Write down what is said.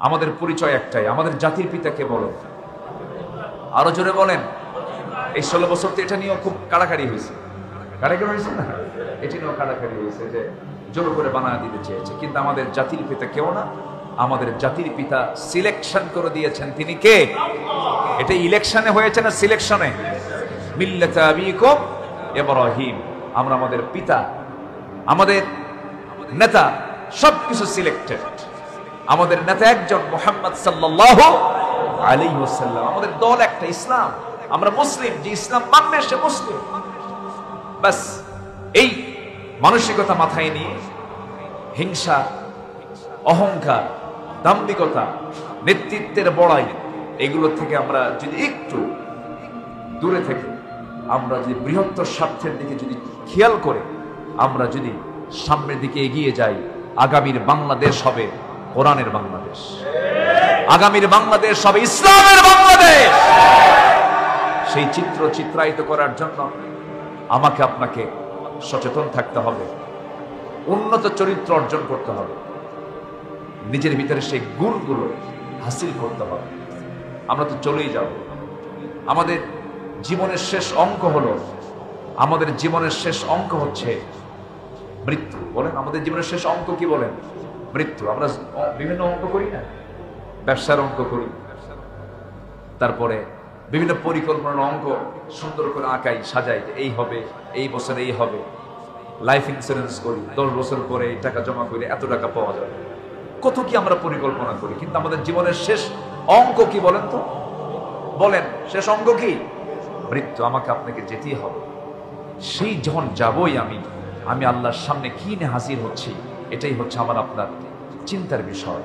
আমাদের পরিচয় একটাই, আমাদের জাতির পিতাকে বলো। আরো জোরে বলেন। এই 16 বছর তো এটা নিয়েও খুব কাড়াকাড়ি হয়েছে, কাড়াকাড়ি হয়েছে না, এটি নিয়েও কাড়াকাড়ি হয়েছে যে জোর করে বানায় দিতে চেয়েছে, কিন্তু আমাদের জাতির পিতা কেউ না, আমাদের জাতির পিতা সিলেকশন করে দিয়েছেন। তিনি কে? এটা ইলেকশনে হয়েছে না সিলেকশনে? মিল্লাতা আবিকুম ইব্রাহিম। আমরা আমাদের পিতা, আমাদের নেতা সবকিছু সিলেক্টেড। আমাদের নেতা একজন, মুহাম্মদ সাল্লাল্লাহু আলাইহি ওয়াসাল্লাম। আমাদের দল একটা, ইসলাম। আমরা মুসলিম, যে ইসলাম মানবে সে মুসলিম। বাস এই মানসিকতা মাথায় নিয়ে হিংসা, অহংকার, দাম্ভিকতা, নেতৃত্বের বড়াই, এগুলো থেকে আমরা যদি একটু দূরে থেকে আমরা যদি বৃহত্তর স্বার্থের দিকে যদি খেয়াল করে আমরা যদি সামনের দিকে এগিয়ে যাই, আগামীর বাংলাদেশ হবে কোরআনের বাংলাদেশ, আগামীর বাংলাদেশ হবে ইসলামের বাংলাদেশ। সেই চিত্র চিত্রায়িত করার জন্য আমাকে আপনাকে সচেতন থাকতে হবে, উন্নত চরিত্র অর্জন করতে হবে, নিজের ভিতরে সেই গুণগুলো হাসিল করতে হবে। আমরা তো চলেই যাব, আমাদের জীবনের শেষ অঙ্ক হলো, আমাদের জীবনের শেষ অঙ্ক হচ্ছে মৃত্যু। বলেন, আমাদের জীবনের শেষ অঙ্ক কি? বলেন, মৃত্যু। আমরা বিভিন্ন অঙ্ক করি না? ব্যবসার অঙ্ক করি, তারপরে বিভিন্ন পরিকল্পনার অঙ্ক সুন্দর করে আঁকাই, সাজাই, এই হবে, এই বছর এই হবে। লাইফ ইন্স্যুরেন্স করি, 10 বছর পরে এই টাকা জমা করে এত টাকা পাওয়া যাবে। কত কি আমরা পরিকল্পনা করি, কিন্তু আমাদের জীবনের শেষ অঙ্ক কি বলেন তো? বলেন, শেষ অঙ্ক কি? মৃত্যু। আমাকে আপনাকে যেতেই হবে। সেই যখন যাবই আমি আল্লাহর সামনে কি নিয়ে হাজির হচ্ছি, এটাই হচ্ছে আমার আপনার চিন্তার বিষয়।